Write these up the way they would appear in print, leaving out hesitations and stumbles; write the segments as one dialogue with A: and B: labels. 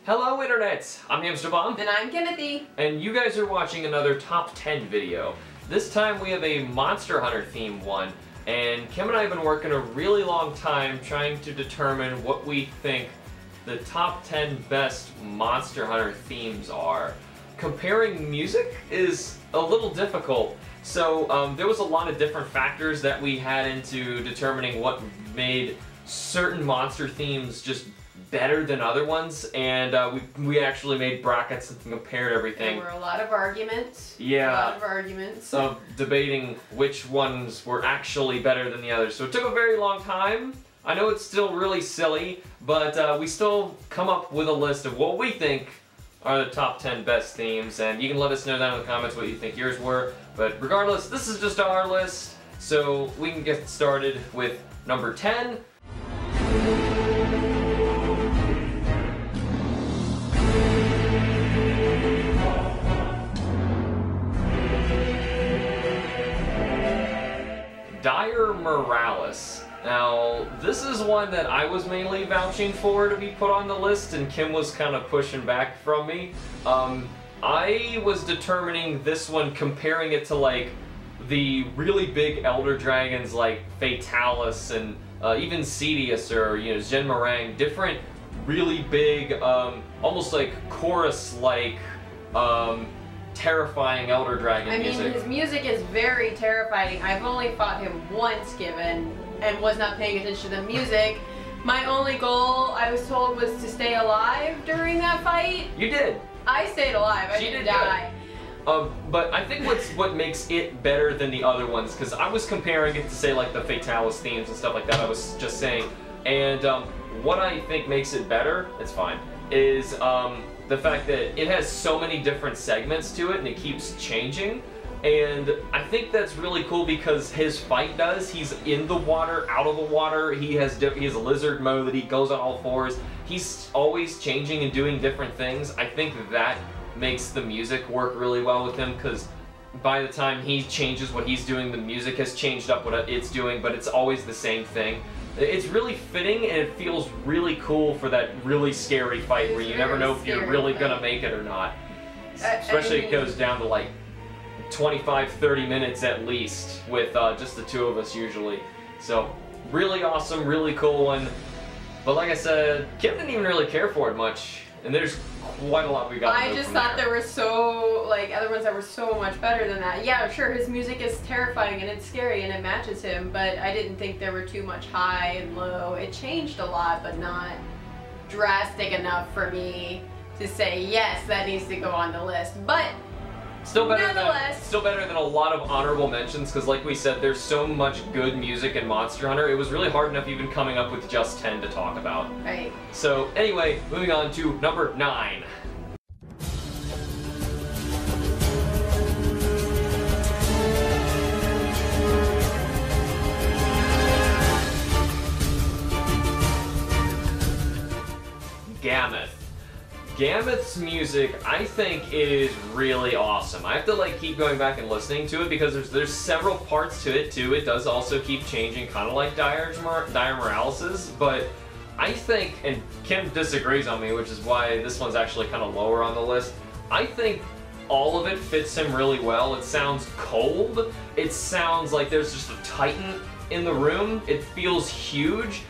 A: Hello Internet! I'm HamsterBomb.
B: And I'm Timothy.
A: And you guys are watching another Top 10 video. This time we have a Monster Hunter themed one, and Kim and I have been working a really long time trying to determine what we think the top 10 best Monster Hunter themes are. Comparing music is a little difficult, so there was a lot of different factors that we had into determining what made certain monster themes just better than other ones, and we actually made brackets and compared everything.
B: There were a lot of arguments.
A: Yeah.
B: A lot of arguments.
A: Of debating which ones were actually better than the others. So it took a very long time. I know it's still really silly, but we still come up with a list of what we think are the top 10 best themes, and you can let us know down in the comments what you think yours were. But regardless, this is just our list, so we can get started with number 10. MIRALIS. Now, this is one that I was mainly vouching for to be put on the list, and Kim was kind of pushing back from me. I was determining this one, comparing it to like the really big Elder Dragons like Fatalis and even Cedius or Zhenmarang, different really big, almost like chorus-like terrifying Elder Dragon music.
B: I mean, his music is very terrifying. I've only fought him once, given, and was not paying attention to the music. My only goal, I was told, was to stay alive during that fight.
A: You did.
B: I stayed alive. I didn't die.
A: But I think what makes it better than the other ones, because I was comparing it to, say, like the Fatalis themes and stuff like that, I was just saying, and what I think makes it better, it's fine, is the fact that it has so many different segments to it and it keeps changing. And I think that's really cool because his fight he's in the water, out of the water, he has a lizard mode that he goes on all fours. He's always changing and doing different things. I think that makes the music work really well with him, because by the time he changes what he's doing, the music has changed up what it's doing, but it's always the same thing. It's really fitting, and it feels really cool for that really scary fight where you never know if you're really gonna make it or not. Especially if it goes down to like 25-30 minutes at least with just the two of us usually. So really awesome, really cool one. But like I said, Kim didn't even really care for it much, and there's quite a lot we got.
B: I just thought there were so, like, other ones that were so much better than that. Yeah, sure, his music is terrifying and it's scary and it matches him, but I didn't think there were too much high and low. It changed a lot, but not drastic enough for me to say, yes, that needs to go on the list. But
A: still better than a lot of honorable mentions, because like we said, there's so much good music in Monster Hunter. It was really hard enough even coming up with just 10 to talk about.
B: Right. So
A: anyway, moving on to number 9. Gammoth. Gammoth's music, I think, is really awesome. I have to like keep going back and listening to it because there's several parts to it too. It does also keep changing, kind of like Dire Moralis's, but I think, and Kim disagrees on me, which is why this one's actually kind of lower on the list. I think all of it fits him really well. It sounds cold. It sounds like there's just a titan in the room. It feels huge.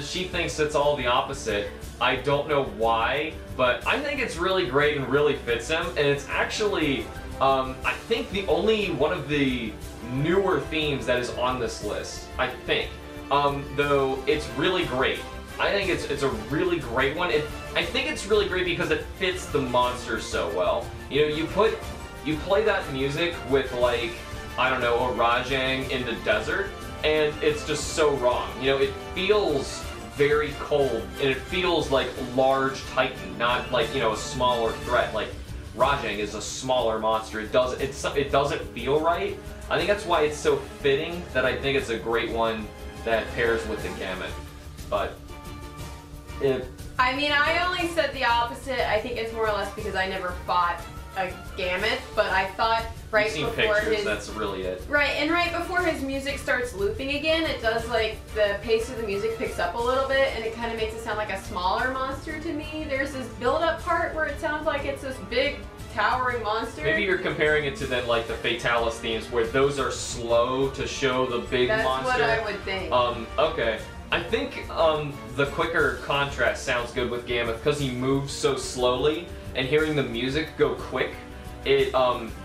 A: She thinks it's all the opposite. I don't know why, but I think it's really great and really fits him, and it's actually, I think, the only one of the newer themes that is on this list, I think. Though it's really great. I think it's a really great one. I think it's really great because it fits the monster so well. You know, you play that music with, like, I don't know, a Rajang in the desert, and it's just so wrong. You know, it feels very cold, and it feels like large titan, not like, a smaller threat. Like Rajang is a smaller monster. It doesn't feel right. I think that's why it's so fitting that I think it's a great one that pairs with the Gamut. But
B: I mean, I only said the opposite. I think it's more or less because I never fought a gamut, but I thought right
A: You've seen
B: before
A: pictures,
B: his
A: that's really it.
B: right, and right before his music starts looping again, it does like the pace of the music picks up a little bit, and it kind of makes it sound like a smaller monster to me. There's this build-up part where it sounds like it's this big towering monster.
A: Maybe you're comparing it to then like the Fatalis themes where those are slow to show the big monster.
B: That's what I would think.
A: Okay. I think the quicker contrast sounds good with Gameth because he moves so slowly, and hearing the music go quick, it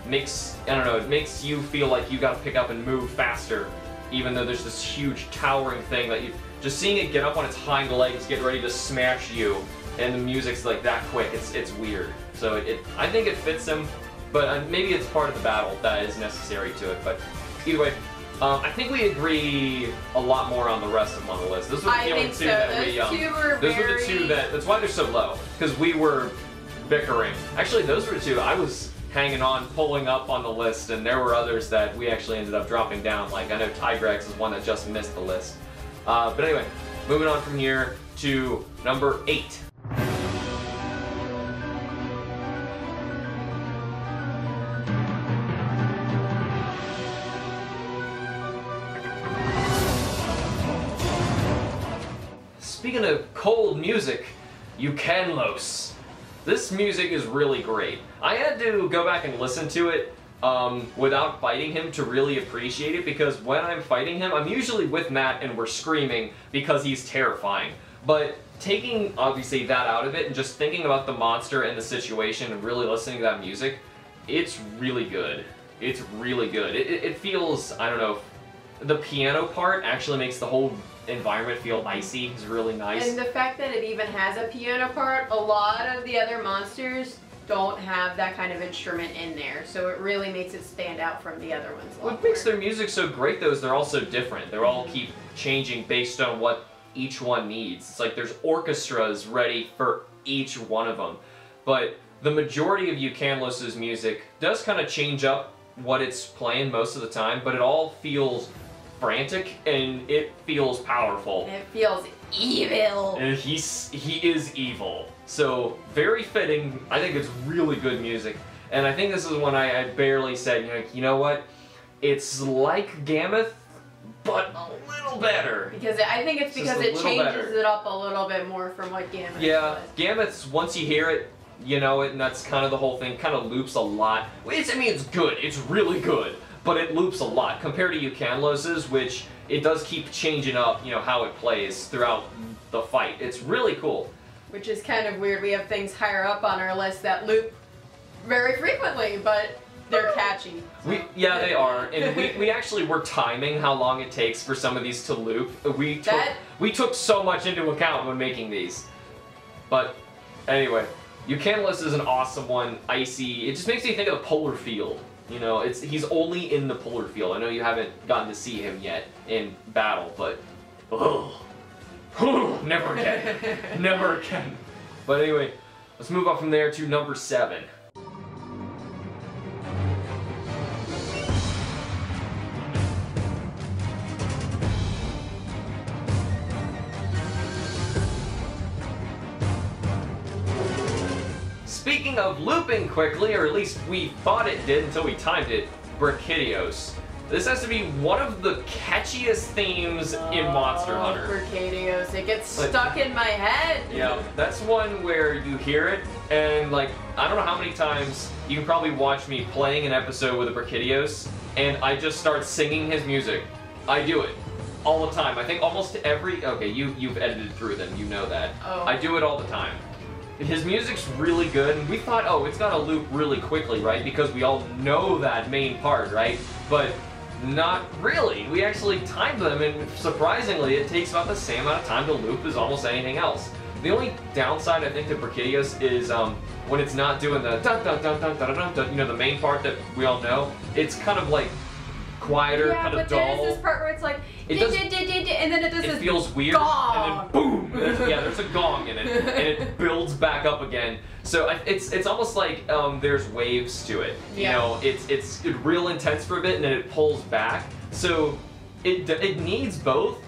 A: makes, I don't know, it makes you feel like you gotta pick up and move faster, even though there's this huge towering thing that you, just seeing it get up on its hind legs, get ready to smash you, and the music's like that quick, it's weird. So I think it fits him, but maybe it's part of the battle that is necessary to it, but either way, I think we agree a lot more on the rest of them on the list. Those were the only two that we, those were the two that's why they're so low, because we were bickering. Actually, those were the two I was hanging on, pulling up on the list, and there were others that we actually ended up dropping down. Like, I know Tigrex is one that just missed the list. But anyway, moving on from here to number 8. Speaking of cold music, CHAMELEOS. This music is really great. I had to go back and listen to it without fighting him to really appreciate it, because when I'm fighting him, I'm usually with Matt and we're screaming because he's terrifying. But taking, obviously, that out of it and just thinking about the monster and the situation and really listening to that music, it's really good. It's really good. It feels, I don't know, the piano part actually makes the whole environment feel icy. It's really nice.
B: And the fact that it even has a piano part, a lot of the other monsters don't have that kind of instrument in there, so it really makes it stand out from the other ones.
A: What makes their music so great though is they're all so different. They're all keep changing based on what each one needs. It's like there's orchestras ready for each one of them. But the majority of CHAMELEOS' music does kind of change up what it's playing most of the time, but it all feels frantic and it feels powerful.
B: It feels evil.
A: And he is evil. So very fitting. I think it's really good music. And I think this is when I barely said, you know what? It's like Gameth, but a little better.
B: Because I think it's because it changes it up a little bit more from what Gameth was.
A: Yeah, Gameth's, once you hear it, you know it, and that's kind of the whole thing. Kind of loops a lot. I mean, it's good. It's really good. But it loops a lot compared to CHAMELEOS', which it does keep changing up, how it plays throughout the fight. It's really cool.
B: Which is kind of weird. We have things higher up on our list that loop very frequently, but they're catchy.
A: Yeah, they are. And we actually were timing how long it takes for some of these to loop. We took so much into account when making these. But anyway, CHAMELEOS is an awesome one. Icy. It just makes me think of the polar field. He's only in the polar field. I know you haven't gotten to see him yet in battle, but never again. Never again. But anyway, let's move on from there to number 7. Speaking of looping quickly, or at least we thought it did until we timed it, BRACHYDIOS. This has to be one of the catchiest themes in Monster Hunter.
B: BRACHYDIOS, it gets stuck in my head.
A: Yeah, that's one where you hear it, and I don't know how many times you can probably watch me playing an episode with a BRACHYDIOS, and I just start singing his music. I do it all the time. I think almost every, okay, you've edited through them, you know that.
B: Oh.
A: I do it all the time. His music's really good, and we thought, oh, it's gotta loop really quickly, right? Because we all know that main part, right? But not really. We actually timed them, and surprisingly, it takes about the same amount of time to loop as almost anything else. The only downside, I think, to BRACHYDIOS is when it's not doing the dun dun dun dun dun dun dun, the main part that we all know. It's kind of quieter, kind of dull.
B: Yeah, but there's this part where it's and then it does this
A: feels weird,
B: gong.
A: and then boom! There's a gong in it, and it builds back up again. So it's almost like there's waves to it. It's real intense for a bit, and then it pulls back. So it needs both,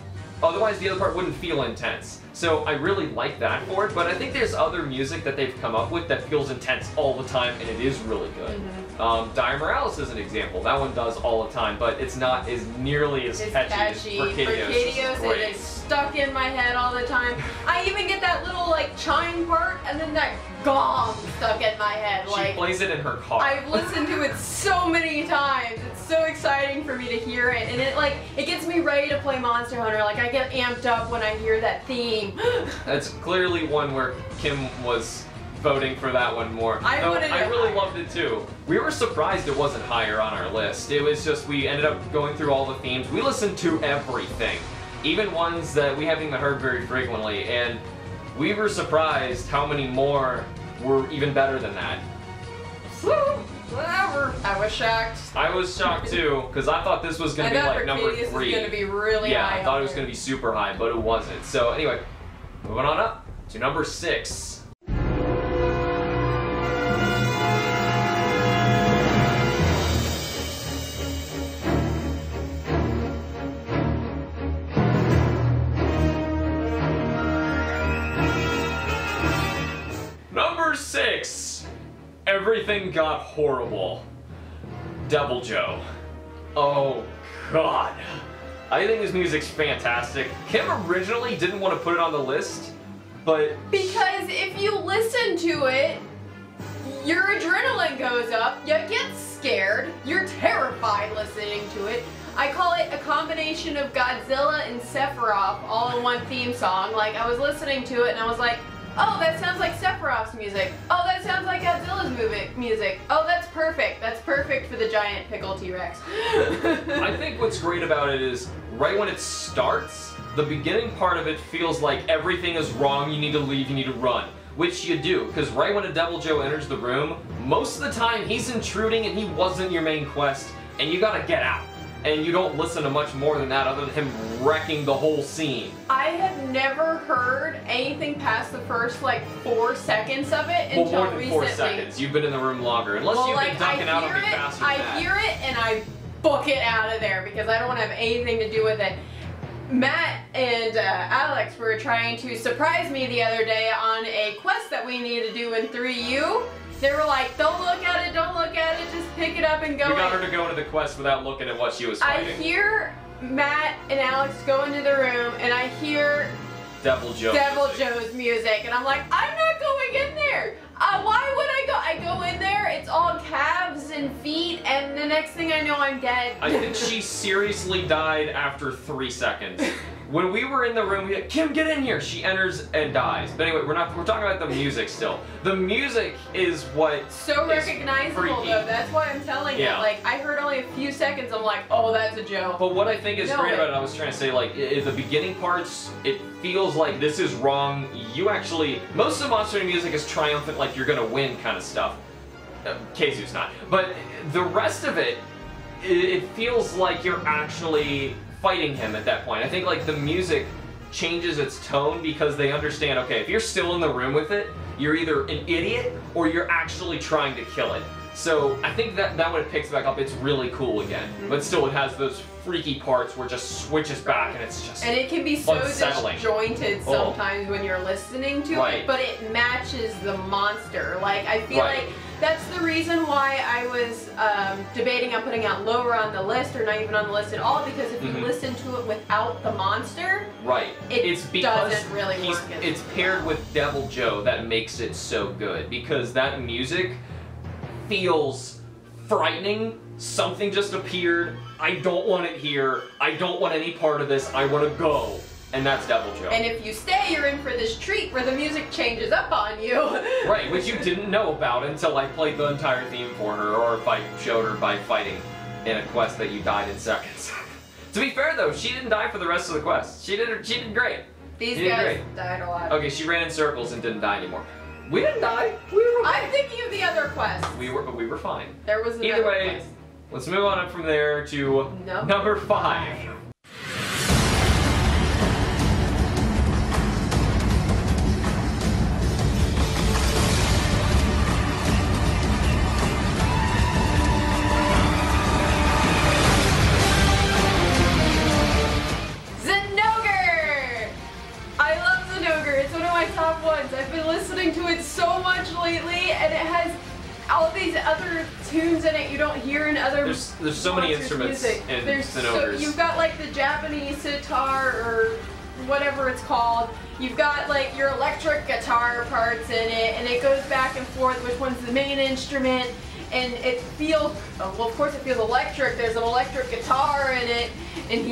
A: Otherwise, the other part wouldn't feel intense. So I really like that for it, but I think there's other music that they've come up with that feels intense all the time, and it is really good. MIRALIS is an example. That one does all the time, but it's not as nearly as catchy as BRACHYDIOS.
B: It is stuck in my head all the time. I even get that little like chime part, and then that gong stuck in my head.
A: She plays it in her car.
B: I've listened to it so many times. It's so exciting for me to hear it, and it gets me ready to play Monster Hunter. Like I get amped up when I hear that theme.
A: That's clearly one where Kim was voting for that one more.
B: I
A: really loved it too. We were surprised it wasn't higher on our list. It was just we ended up going through all the themes. We listened to everything, even ones that we haven't even heard very frequently, and we were surprised how many more were even better than that.
B: Whatever. I was shocked.
A: I was shocked too, because I thought this was going to be like number 3.
B: Was going to be really high.
A: Yeah, I thought it was going to be super high, but it wasn't. So anyway, moving on up to number 6. Number 6. Everything got horrible. DEVILJHO. Oh god. I think his music's fantastic. Kim originally didn't want to put it on the list, but...
B: Because if you listen to it, your adrenaline goes up, you get scared, you're terrified listening to it. I call it a combination of Godzilla and Sephiroth all in one theme song. Like, I was listening to it and I was like, oh, that sounds like Sephiroth's music. Oh, that sounds like Godzilla's music. Oh, that's perfect. That's perfect for the giant pickle T-Rex.
A: I think what's great about it is, right when it starts, the beginning part of it feels like everything is wrong, you need to leave, you need to run. Which you do, because right when a DEVILJHO enters the room, most of the time he's intruding and he wasn't your main quest, and you gotta get out. And you don't listen to much more than that other than him wrecking the whole scene.
B: I have never heard anything past the first like 4 seconds of it until
A: more than
B: recently.
A: 4 seconds. You've been in the room longer. Unless you've been dunking out on me faster than that.
B: I hear it and I book it out of there because I don't want to have anything to do with it. Matt and Alex were trying to surprise me the other day on a quest that we needed to do in 3U. They were like, don't look at it, don't look at it, just pick it up and go.
A: We got her to go into the quest without looking at what she was fighting.
B: I hear Matt and Alex go into the room and I hear DEVILJHO's music and I'm like, I'm not going in there. Why would I go? I go in there, it's all calves and feet, and the next thing I know, I'm dead.
A: I think she seriously died after 3 seconds. When we were in the room, we had, Kim, get in here! She enters and dies. But anyway, we're talking about the music still. The music is what
B: so recognizable though, that's why I'm telling you. Like, I heard only a few seconds, I'm like, oh, that's a joke.
A: But what I think is great about it, I was trying to say, like, in the beginning parts, it feels like this is wrong. You actually, most of the Monster Hunter music is triumphant, like you're gonna win kind of stuff. Keizu's not. But the rest of it, it feels like you're actually fighting him at that point. I think like the music changes its tone because they understand, okay, if you're still in the room with it, you're either an idiot or you're actually trying to kill it. So I think that when it picks back up, it's really cool again. But still, it has those freaky parts where it just switches back and it's just
B: and it can be so
A: unsettling.
B: Disjointed sometimes when you're listening to it, but it matches the monster. Like, I feel like that's the reason why I was debating on putting out lower on the list or not even on the list at all, because if you listen to it without the monster, it's because doesn't really work.
A: It's paired with DEVILJHO that makes it so good, because that music feels frightening. Something just appeared. I don't want it here. I don't want any part of this. I want to go. And that's DEVILJHO.
B: And if you stay, you're in for this treat where the music changes up on you.
A: Right, which you didn't know about until I played the entire theme for her, or if I showed her by fighting in a quest that you died in seconds. To be fair though, she didn't die for the rest of the quest. She did great.
B: These guys died a lot.
A: Okay, she ran in circles and didn't die anymore. We didn't die.
B: I'm thinking of the other quest.
A: We were fine.
B: There was another
A: Either way,
B: quest.
A: Let's move on up from there to number 5.
B: ZINOGRE! completely, and it has all these other tunes in it you don't hear in other.
A: There's so many instruments in Zinogres.
B: You've got like the Japanese sitar or whatever it's called. You've got like your electric guitar parts in it, and it goes back and forth which one's the main instrument, and it feels, well, of course it feels electric. There's an electric guitar in it, and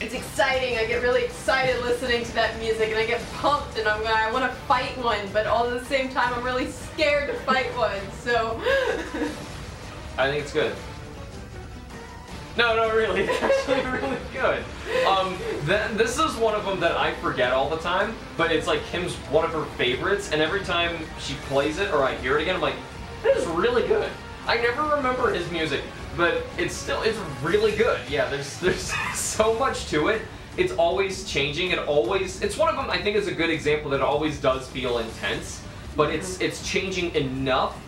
B: it's exciting. I get really excited listening to that music, and I get pumped, and I want to fight one, but all at the same time I'm really scared to fight one, so.
A: I think it's good. No, really, it's actually really good. This is one of them that I forget all the time, but it's like Kim's one of her favorites, and every time she plays it or I hear it again, I'm like, this is really good. I never remember his music, but it's really good. Yeah, there's so much to it. It's always changing. It's one of them I think is a good example that it always does feel intense, but it's changing enough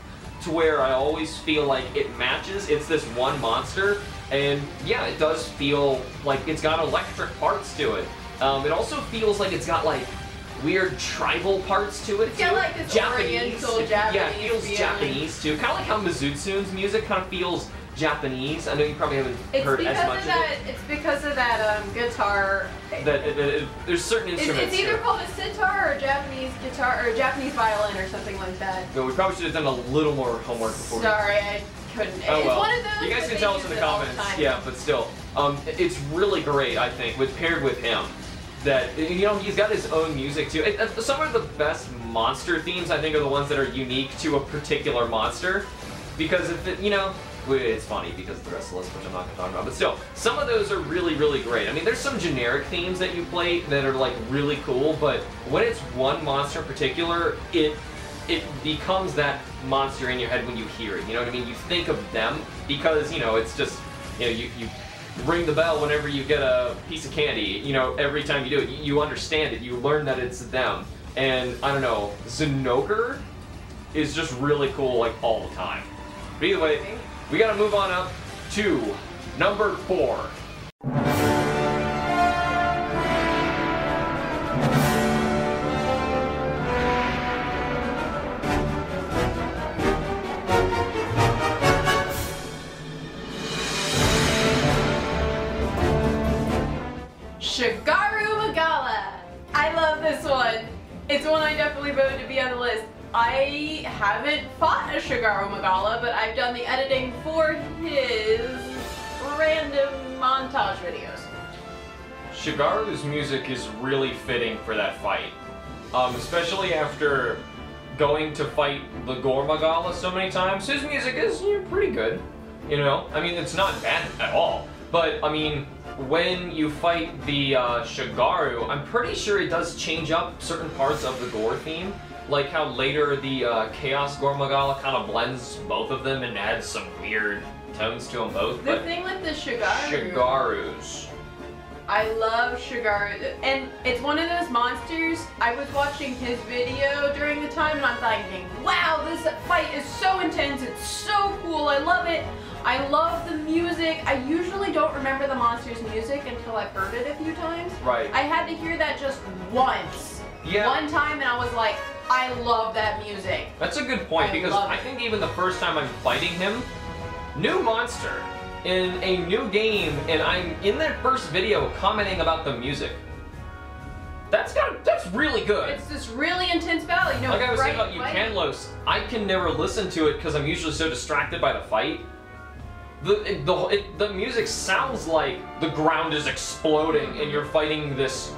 A: to where I always feel like it matches. It's this one monster, and yeah, it does feel like it's got electric parts to it. It also feels like it's got like weird tribal parts to it too.
B: Yeah, like this Oriental Japanese.
A: Yeah, it feels
B: feeling.
A: Japanese too. Kind of like how Mizutsune's music kind of feels Japanese. I know you probably haven't heard as much of it.
B: It's because of that guitar.
A: There's certain instruments.
B: It's either called a sitar or a Japanese guitar or a Japanese violin or something like that.
A: No, we probably should have done a little more homework before.
B: Sorry, I couldn't.
A: Oh
B: It's
A: well.
B: one of those.
A: You guys can tell us in the comments. Yeah, but still, it's really great. I think paired with him. That, you know, he's got his own music too. Some of the best monster themes I think are the ones that are unique to a particular monster, because if it, you know, it's funny because the rest of the list, which I'm not going to talk about, but still, some of those are really, really great. I mean, there's some generic themes that you play that are like really cool, but when it's one monster in particular, it becomes that monster in your head when you hear it. You know what I mean? You think of them because, you know, it's just, you know, you ring the bell whenever you get a piece of candy, you know, every time you do it. You understand it, you learn that it's them. And, I don't know, Zinogre is just really cool, like, all the time. But either way, we gotta move on up to number 4.
B: Shagaru Magala. I love this one. It's one I definitely voted to be on the list. I haven't fought a Shagaru Magala, but I've done the editing for his random montage videos.
A: Shagaru's music is really fitting for that fight. Especially after going to fight the Gore Magala so many times. His music is pretty good, you know? I mean, it's not bad at all. But, I mean, when you fight the Shagaru, I'm pretty sure it does change up certain parts of the Gore theme. Like how later the Chaos Gore Magala kind of blends both of them and adds some weird tones to them both.
B: The thing with the
A: Shagarus.
B: I love Shagaru, and it's one of those monsters. I was watching his video during the time, and I'm thinking, wow, this fight is so intense, it's so cool, I love it. I love the music. I usually don't remember the monster's music until I've heard it a few times.
A: Right.
B: I had to hear that just once.
A: Yeah.
B: One time, and I was like, I love that music.
A: That's a good point, because I think even the first time I'm fighting him, new monster in a new game, and I'm in that first video commenting about the music. That's really good.
B: It's this really intense battle, you know.
A: Like I was saying about Eucanlos, I can never listen to it because I'm usually so distracted by the fight. The music sounds like the ground is exploding and you're fighting this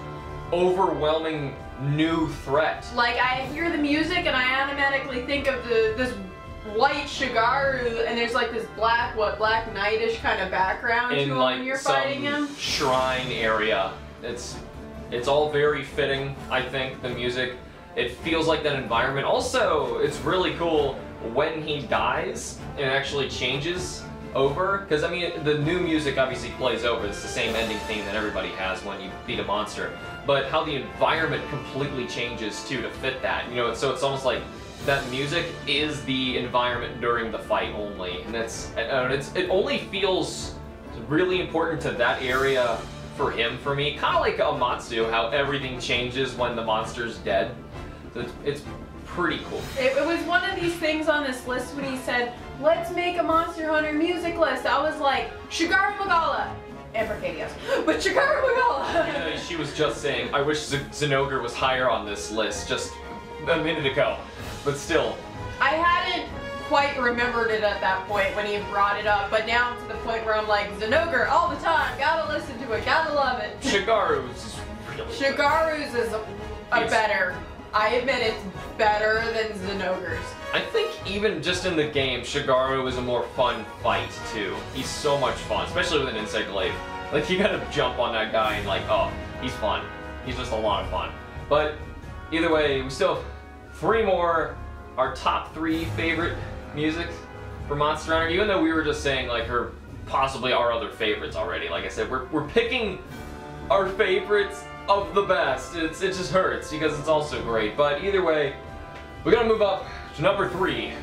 A: overwhelming new threat.
B: Like, I hear the music and I automatically think of this white Shagaru, and there's like this black knightish kind of background to him when you're fighting him.
A: Shrine area. It's all very fitting, I think, the music. It feels like that environment. Also, it's really cool when he dies, it actually changes over, because I mean the new music obviously plays over. It's the same ending theme that everybody has when you beat a monster, but how the environment completely changes too to fit that, you know. So it's almost like that music is the environment during the fight only, and it only feels really important to that area for him, for me, kind of like Amatsu, how everything changes when the monster's dead. So it's pretty cool.
B: It was one of these things on this list when he said, let's make a Monster Hunter music list. I was like, Shagaru, Magala, and BRACHYDIOS. But Shagaru, Magala!
A: She was just saying, I wish ZINOGRE was higher on this list just a minute ago. But still.
B: I hadn't quite remembered it at that point when he brought it up, but now I'm to the point where I'm like, ZINOGRE all the time, gotta listen to it, gotta love it.
A: Shagaru's is really
B: Shagaru's is better. I admit it's better than ZINOGRE's.
A: I think even just in the game, Shagaru is a more fun fight too. He's so much fun, especially with an insect glaive. Like you gotta jump on that guy and like, oh, he's fun. He's just a lot of fun. But either way, we still have 3 more, our top 3 favorite music for Monster Hunter, even though we were just saying like her possibly our other favorites already. Like I said, we're picking our favorites of the best. It just hurts because it's also great. But either way, we're gonna move up to number 3.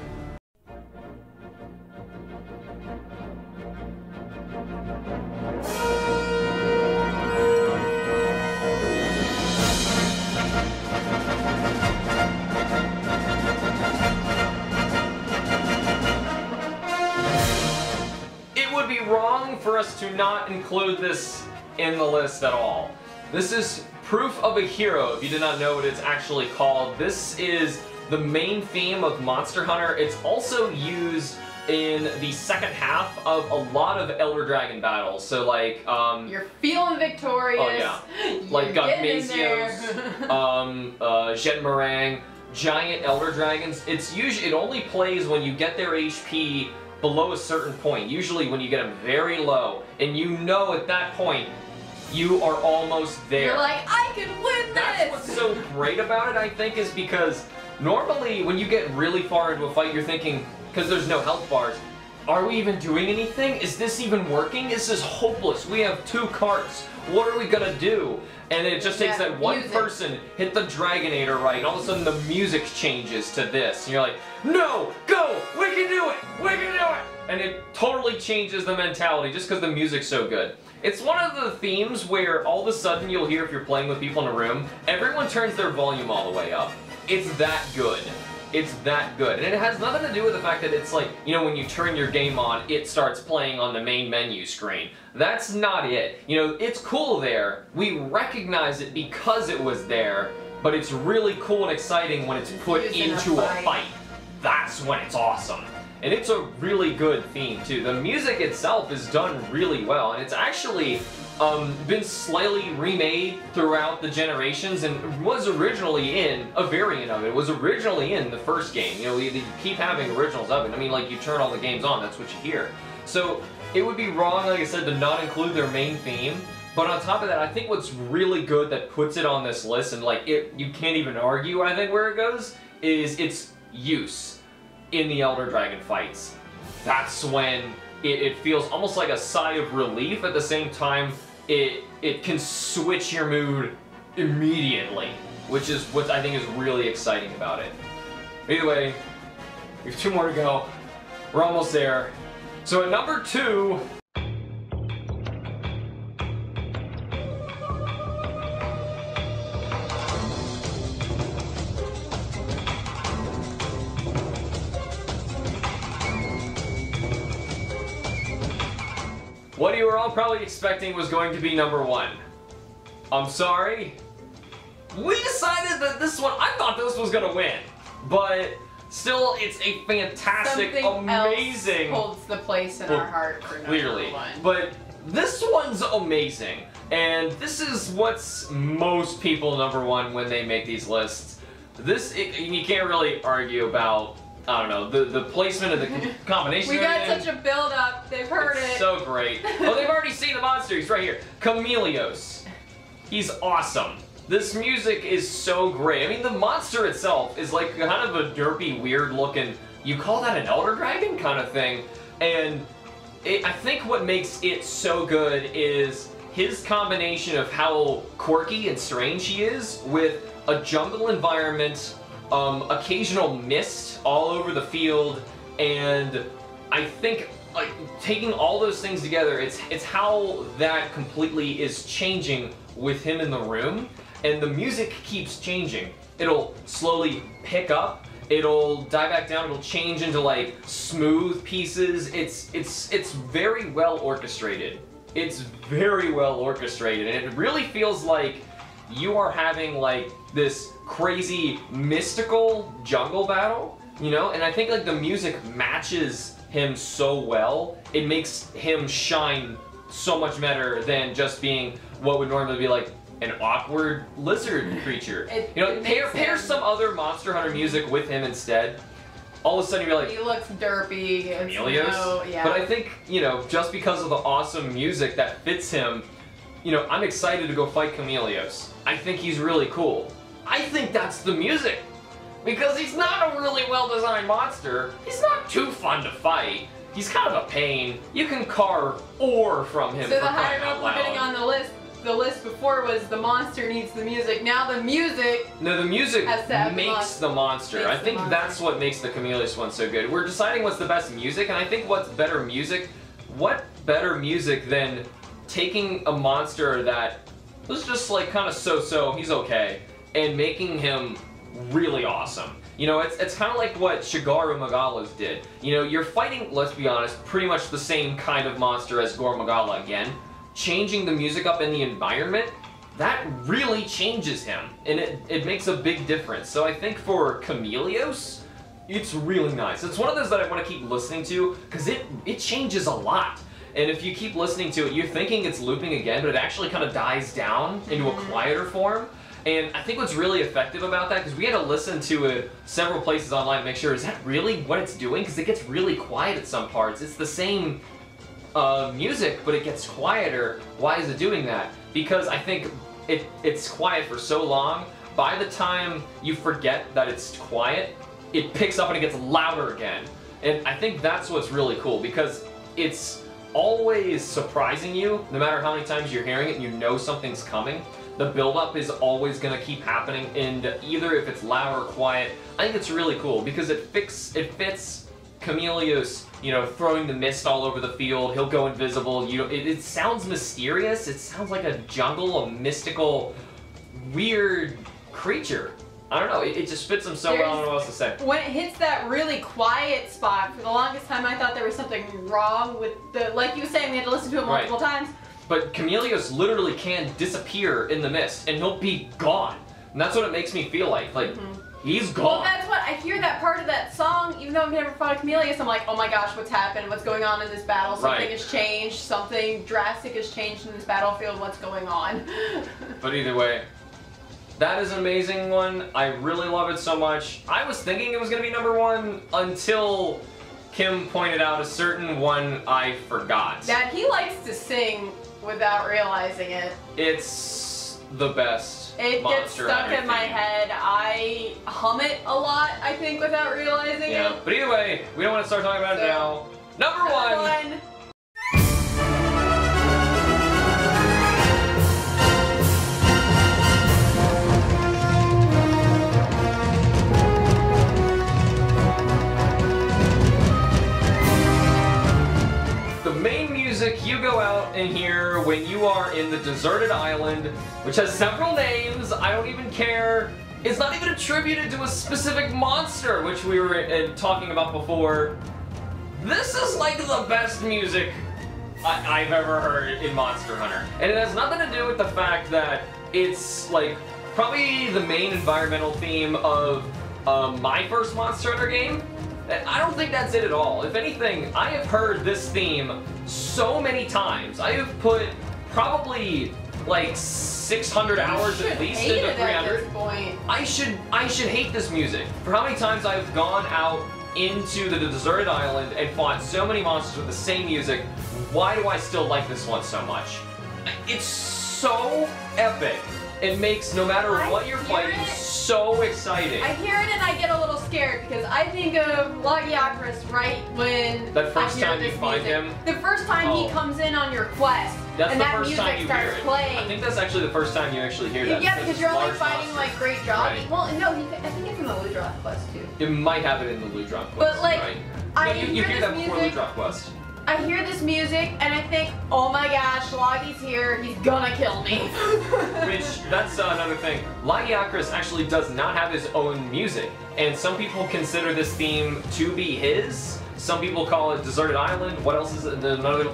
A: Wrong for us to not include this in the list at all. This is Proof of a Hero, if you did not know what it's actually called. This is the main theme of Monster Hunter. It's also used in the second half of a lot of Elder Dragon battles. So like,
B: you're feeling victorious.
A: Oh yeah. Like Mazios, Jetmarang, giant Elder Dragons. It only plays when you get their HP below a certain point, usually when you get them very low, and you know at that point, you are almost there.
B: You're like, I can win this!
A: That's what's so great about it, I think, is because normally when you get really far into a fight, you're thinking, because there's no health bars, are we even doing anything? Is this even working? This is hopeless. We have 2 carts. What are we gonna do? And it just takes that one person, hit the Dragonator right, and all of a sudden the music changes to this. And you're like, no, go, we can do it, we can do it! And it totally changes the mentality just because the music's so good. It's one of the themes where all of a sudden you'll hear if you're playing with people in a room, everyone turns their volume all the way up. It's that good. It's that good. And it has nothing to do with the fact that it's like, you know, when you turn your game on, it starts playing on the main menu screen. That's not it. You know, it's cool there. We recognize it because it was there, but it's really cool and exciting when it's put into a fight. That's when it's awesome. And it's a really good theme too. The music itself is done really well, and it's actually been slightly remade throughout the generations, and was originally in a variant of it. It was originally in the first game. You know, they keep having originals of it. I mean, like, you turn all the games on, that's what you hear. So it would be wrong, like I said, to not include their main theme. But on top of that, I think what's really good that puts it on this list, and like you can't even argue, I think, where it goes, is its use in the Elder Dragon fights. That's when it feels almost like a sigh of relief. At the same time, it can switch your mood immediately, which is what I think is really exciting about it. Either way, we have 2 more to go. We're almost there. So at number 2... what you were all probably expecting was going to be number 1. I'm sorry. We decided that this one, I thought this was gonna win, but still, it's a fantastic, amazing.
B: Else holds the place in our heart for
A: clearly.
B: number 1.
A: But this one's amazing, and this is what's most people number 1 when they make these lists. You can't really argue about. I don't know, the placement of the combination.
B: We got such a build up, they've heard it.
A: So great. Oh, they've already seen the monster, he's right here. CHAMELEOS. He's awesome. This music is so great. I mean, the monster itself is like kind of a derpy, weird looking, you call that an Elder Dragon kind of thing. And I think what makes it so good is his combination of how quirky and strange he is with a jungle environment, occasional mist all over the field, and I think like taking all those things together, it's how that completely is changing with him in the room, and the music keeps changing. it'll slowly pick up, it'll die back down, it'll change into like smooth pieces. It's very well orchestrated. It's very well orchestrated, and it really feels like you are having like this crazy mystical jungle battle, you know? And I think like the music matches him so well, it makes him shine so much better than just being what would normally be like an awkward lizard creature. You know, pair some other Monster Hunter music with him instead. All of a sudden you're like,
B: he looks derpy.
A: CHAMELEOS?
B: Yeah.
A: But I think, you know, just because of the awesome music that fits him, you know, I'm excited to go fight CHAMELEOS. I think he's really cool. I think that's the music. Because he's not a really well-designed monster. He's not too fun to fight. He's kind of a pain. You can carve ore from him.
B: So
A: for
B: the
A: crying
B: higher
A: out
B: up we're getting
A: loud.
B: on the list before was the monster needs the music. Now the music.
A: No, the music
B: has to have
A: makes the monster. I think that's what makes the CHAMELEOS one so good. We're deciding what's the best music, and I think what's better music, what better music than taking a monster that was just like kind of so-so, he's okay, and making him really awesome. You know, it's kind of like what SHAGARU MAGALAs did. You know, you're fighting, let's be honest, pretty much the same kind of monster as Gore Magala again. Changing the music up in the environment, that really changes him, and it makes a big difference. So I think for CHAMELEOS, it's really nice. It's one of those that I want to keep listening to, because it changes a lot. And if you keep listening to it, you're thinking it's looping again, but it actually kind of dies down into a quieter form. And I think what's really effective about that, because we had to listen to it several places online to make sure, is that really what it's doing? Because it gets really quiet at some parts. It's the same music, but it gets quieter. Why is it doing that? Because I think it's quiet for so long, by the time you forget that it's quiet, it picks up and it gets louder again. And I think that's what's really cool, because it's always surprising you, no matter how many times you're hearing it and you know something's coming. The build-up is always going to keep happening, and either if it's loud or quiet, I think it's really cool because it fits CHAMELEOS, you know, throwing the mist all over the field. He'll go invisible. You know, it sounds mysterious. It sounds like a jungle, a mystical, weird creature. I don't know. It just fits him so well. I don't know what else to say.
B: When it hits that really quiet spot, for the longest time I thought there was something wrong with the. Like you were saying, we had to listen to it multiple times.
A: But CHAMELEOS literally can disappear in the mist, and he'll be gone. And that's what it makes me feel like. Like, he's gone.
B: Well, that's what, I hear that part of that song, even though I've never fought a CHAMELEOS, I'm like, oh my gosh, what's happened? What's going on in this battle? Something has changed. Something drastic has changed in this battlefield. What's going on?
A: But either way, that is an amazing one. I really love it so much. I was thinking it was going to be #1 until Kim pointed out a certain one I forgot.
B: That he likes to sing without realizing it.
A: It's the best.
B: It gets stuck in my head. I hum it a lot, I think, without realizing it.
A: But either way, we don't want to start talking about it now. #1! You go out and hear when you are in the deserted island, which has several names. I don't even care. It's not even attributed to a specific monster, which we were talking about before. This is like the best music I've ever heard in Monster Hunter. And it has nothing to do with the fact that it's like probably the main environmental theme of my first Monster Hunter game. I don't think that's it at all. If anything, I have heard this theme so many times. I have put probably like 600 hours at least into 300.
B: At this point.
A: I should hate this music. For how many times I've gone out into the deserted island and fought so many monsters with the same music, why do I still like this one so much? It's so epic. It makes no matter what you're fighting so exciting.
B: I hear it and I get a little scared because I think of Lagiakris right when
A: that first time you find him.
B: The first time he comes in on your quest.
A: That's
B: and
A: the
B: that
A: first
B: music
A: time you
B: starts
A: hear it.
B: playing.
A: I think that's actually the first time you actually hear that.
B: Yeah, because you're only fighting
A: monsters.
B: like great jobs.
A: Right.
B: Well, no, I think it's in the Ludroth quest too.
A: It might have it in the Ludroth quest.
B: But like,
A: right?
B: I
A: you hear
B: this
A: that
B: music,
A: before Ludroth quest.
B: I hear this music and I think, oh my gosh, Logi's here, he's gonna kill me.
A: Which, that's another thing. Lagiakris actually does not have his own music, and some people consider this theme to be his. Some people call it Deserted Island. What else is it? Another.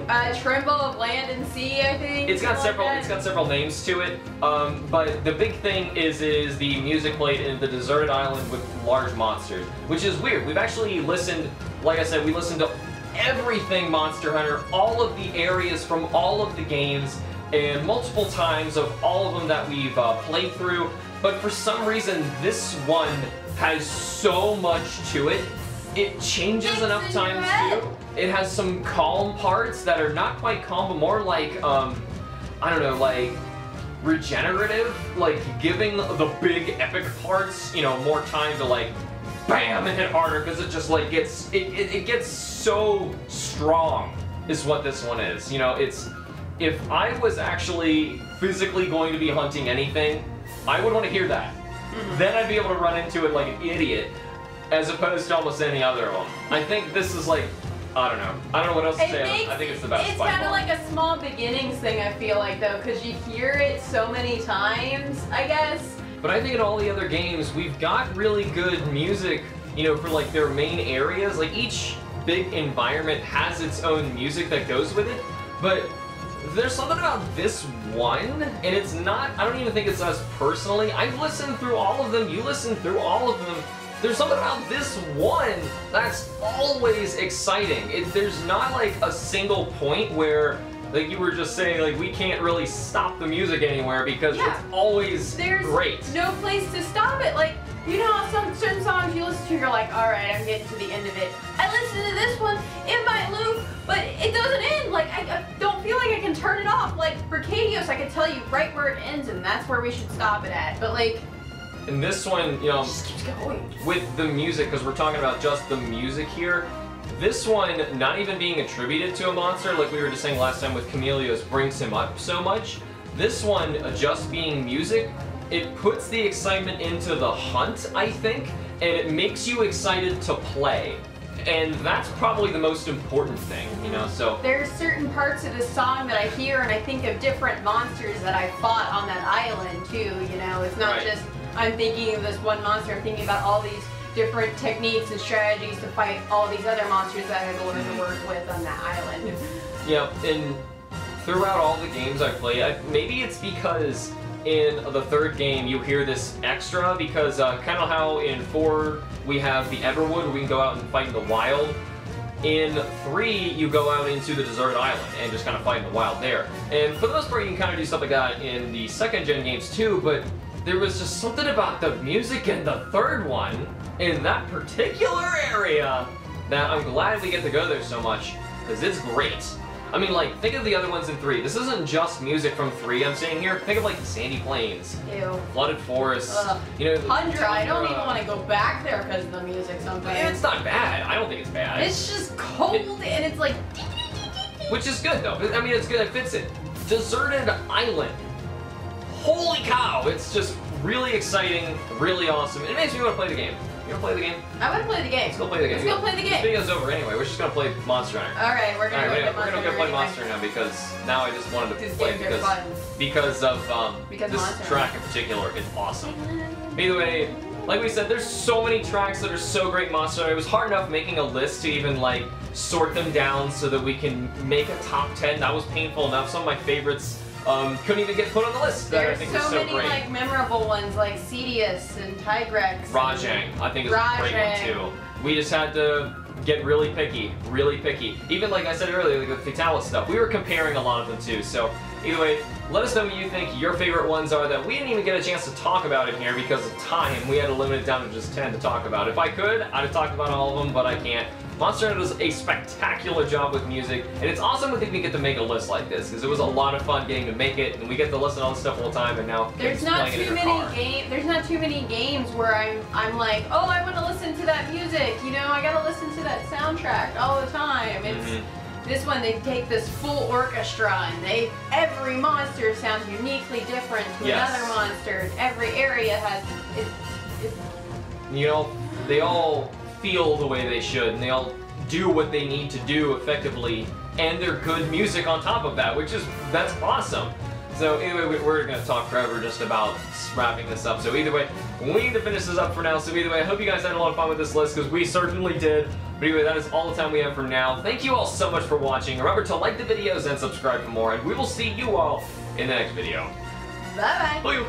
B: Tremble of Land and Sea, I think.
A: It's got several. It's got several names to it. But the big thing is the music played in the deserted island with large monsters, which is weird. We've actually listened. Like I said, we listened to everything Monster Hunter, all of the areas from all of the games, and multiple times of all of them that we've played through. But for some reason, this one has so much to it. It changes enough times too. It has some calm parts that are not quite calm, but more like, I don't know, like regenerative, like giving the big epic parts, you know, more time to like bam and hit harder, because it just like gets, it gets so strong is what this one is. You know, it's, if I was actually physically going to be hunting anything, I would want to hear that. Then I'd be able to run into it like an idiot, as opposed to almost any other one. I think this is like, I don't know what else to say. I think it's the best.
B: It's kind of like a small beginnings thing, I feel like, though, because you hear it so many times, I guess.
A: But I think in all the other games, we've got really good music, you know, for like their main areas. Like each big environment has its own music that goes with it, but there's something about this one, and it's not, I don't even think it's us personally. I've listened through all of them, you listened through all of them. There's something about this one that's always exciting. There's not like a single point where, like you were just saying, like we can't really stop the music anywhere because it's always great.
B: There's no place to stop it. Like, you know how some certain songs you listen to, you're like, alright, I'm getting to the end of it. I listen to this one, it might loop, but it doesn't end. Like, I don't feel like I can turn it off. Like, BRACHYDIOS, I can tell you right where it ends, and that's where we should stop it at. But like,
A: and this one, you know,
B: just keeps going.
A: With the music, because we're talking about just the music here, this one, not even being attributed to a monster, like we were just saying last time with CHAMELEOS, brings him up so much. This one, just being music, it puts the excitement into the hunt, I think, and it makes you excited to play. And that's probably the most important thing, you know, so.
B: There's certain parts of the song that I hear and I think of different monsters that I fought on that island too, you know. It's not just, I'm thinking of this one monster, I'm thinking about all these different techniques and strategies to fight all these other monsters that I go to work with on that island.
A: Yeah, and throughout all the games I play, maybe it's because in the third game you hear this extra, because kind of how in 4 we have the Everwood where we can go out and fight in the wild. In 3 you go out into the deserted island and just kind of fight in the wild there. And for the most part you can kind of do stuff like that in the second gen games too, but there was just something about the music in the third one, in that particular area, that I'm glad we get to go there so much, because it's great. I mean, like, think of the other ones in 3. This isn't just music from 3 I'm saying here. Think of, like, the sandy plains.
B: Ew.
A: Flooded forests. You know,
B: Tundra. I don't even want to go back there because of the music sometimes.
A: It's not bad. I don't think it's bad.
B: It's just cold and it's like...
A: Which is good, though. I mean, it's good. It fits it. Deserted Island. Holy cow. It's just really exciting, really awesome. It makes me want to play the game. You want to play the game?
B: I want to play the game.
A: Let's go play the game.
B: Let's go play the game.
A: This video's over anyway. We're just going to play Monster Hunter.
B: Alright, we're going to
A: go play Monster Hunter now, because now I just wanted to play because of this track in particular. It's awesome. Either way, like we said, there's so many tracks that are so great Monster Hunter. It was hard enough making a list to even like sort them down so that we can make a top 10. That was painful enough. Some of my favorites couldn't even get put on the list. That I think was so
B: many
A: great.
B: Like memorable ones like Cedius and Tigrex.
A: Rajang, I think is a great one too. We just had to get really picky, really picky. Even like I said earlier, like the Fatalis stuff, we were comparing a lot of them too. So either way, let us know what you think your favorite ones are that we didn't even get a chance to talk about in here because of time. We had to limit it down to just 10 to talk about. If I could, I'd have talked about all of them, but I can't. Monster Hunter does a spectacular job with music, and it's awesome when we get to make a list like this, because it was a lot of fun getting to make it, and we get to listen to all this stuff all the time, and now
B: there's not too many games where I'm like, oh, I want to listen to that music, you know, I gotta listen to that soundtrack all the time. It's this one, they take this full orchestra, and every monster sounds uniquely different to another monster. Every area has you
A: know, they all feel the way they should, and they all do what they need to do effectively, and they're good music on top of that, that's awesome. So anyway, we're gonna talk forever just about wrapping this up. So either way, we need to finish this up for now. So either way, I hope you guys had a lot of fun with this list, because we certainly did. But anyway, that is all the time we have for now. Thank you all so much for watching. Remember to like the videos and subscribe for more, and we will see you all in the next video.
B: Bye bye.